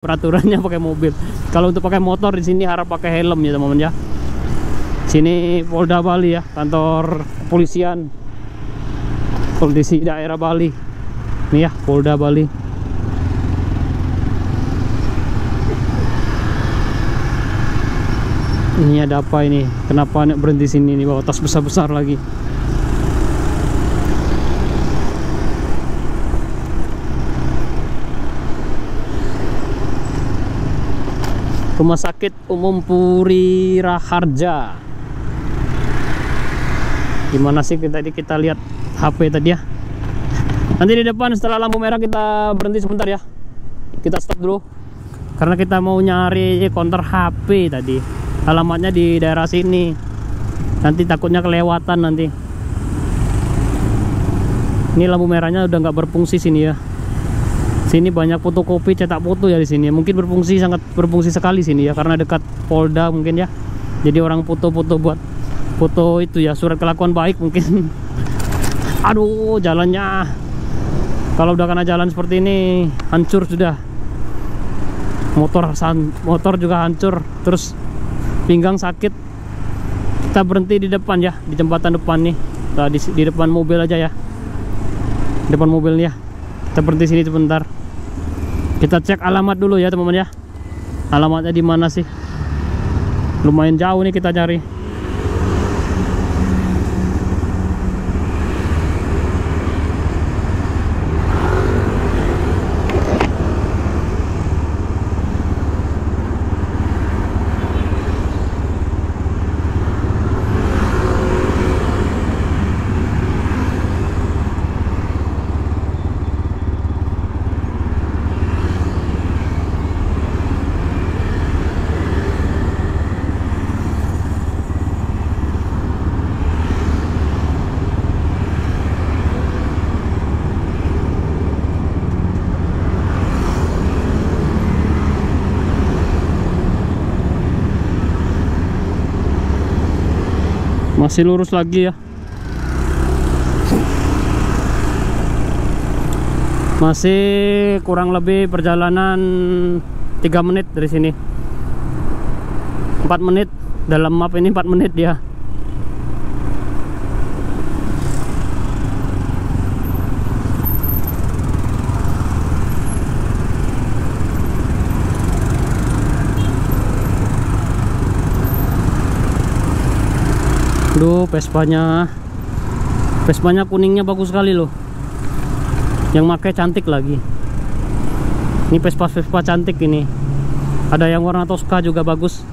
peraturannya pakai mobil. Kalau untuk pakai motor di sini harap pakai helm ya teman-teman ya. Sini Polda Bali ya, kantor kepolisian polisi daerah Bali. Nih ya, Polda Bali. Ini ada apa ini? Kenapa nek berhenti sini nih, bawa tas besar-besar lagi. Rumah Sakit Umum Puri Raharja. Gimana sih tadi kita lihat HP tadi ya? Nanti di depan setelah lampu merah kita berhenti sebentar ya. Kita stop dulu karena kita mau nyari konter HP tadi. Alamatnya di daerah sini. Nanti takutnya kelewatan nanti. Ini lampu merahnya udah nggak berfungsi sini ya. Sini banyak fotokopi, cetak foto ya di sini. Mungkin berfungsi, sangat berfungsi sekali sini ya, karena dekat Polda mungkin ya. Jadi orang foto-foto buat foto itu ya, surat kelakuan baik mungkin. Aduh, jalannya. Kalau udah kena jalan seperti ini, hancur sudah. Motor juga hancur, terus pinggang sakit. Kita berhenti di depan ya, di jembatan depan nih. Nah, di depan mobil aja ya. Depan mobilnya. Kita berhenti sini sebentar. Kita cek alamat dulu ya teman-teman ya. Alamatnya di mana sih? Lumayan jauh nih kita cari. Masih lurus lagi ya. Masih kurang lebih perjalanan 3 menit dari sini. 4 menit. Dalam map ini 4 menit ya. Duh, Vespanya kuningnya bagus sekali loh. Yang pakai cantik lagi. Ini Vespa cantik ini. Ada yang warna Tosca juga bagus.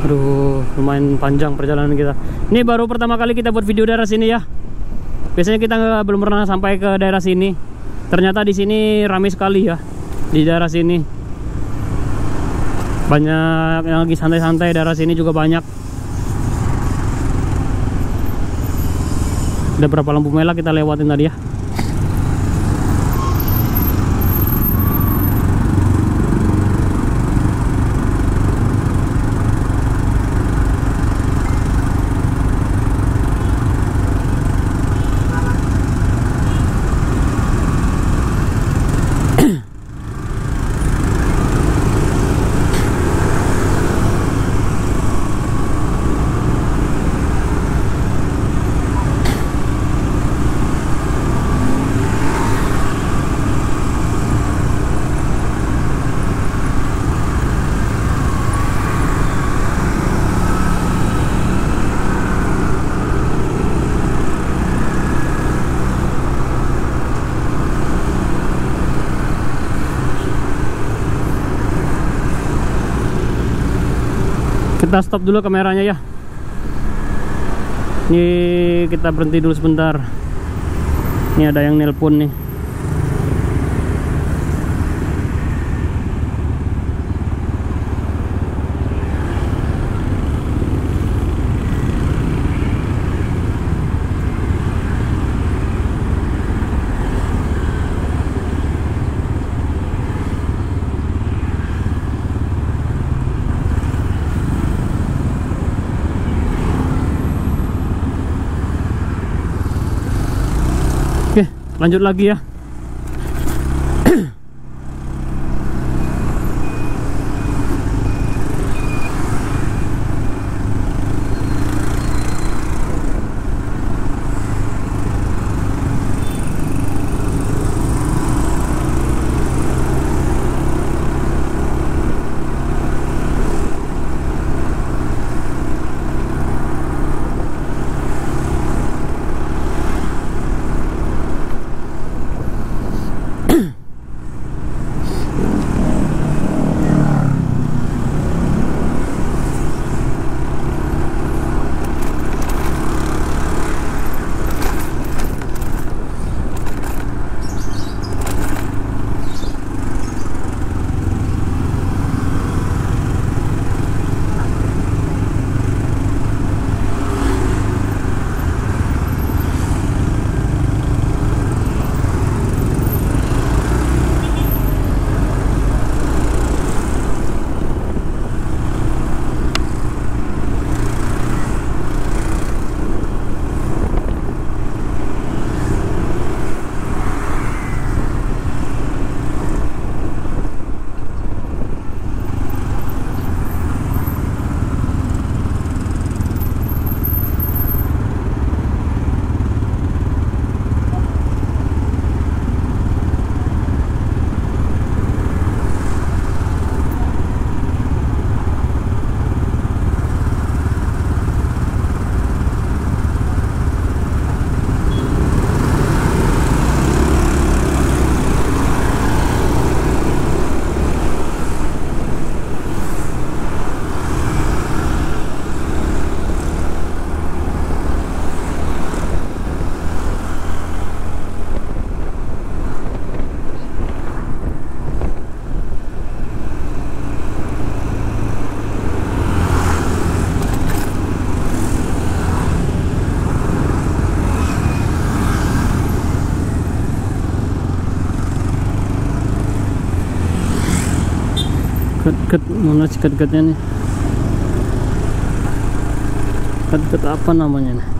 Aduh, lumayan panjang perjalanan kita. Ini baru pertama kali kita buat video daerah sini ya. Biasanya kita belum pernah sampai ke daerah sini. Ternyata di sini ramai sekali ya. Di daerah sini banyak yang lagi santai-santai. Daerah sini juga banyak. Ada berapa lampu merah kita lewatin tadi ya. Kita stop dulu kameranya ya. Ini kita berhenti dulu sebentar. Ini ada yang nelpon nih. lanjut lagi ya. Ket mana sih ket-ketnya nih? Ket apa namanya nih?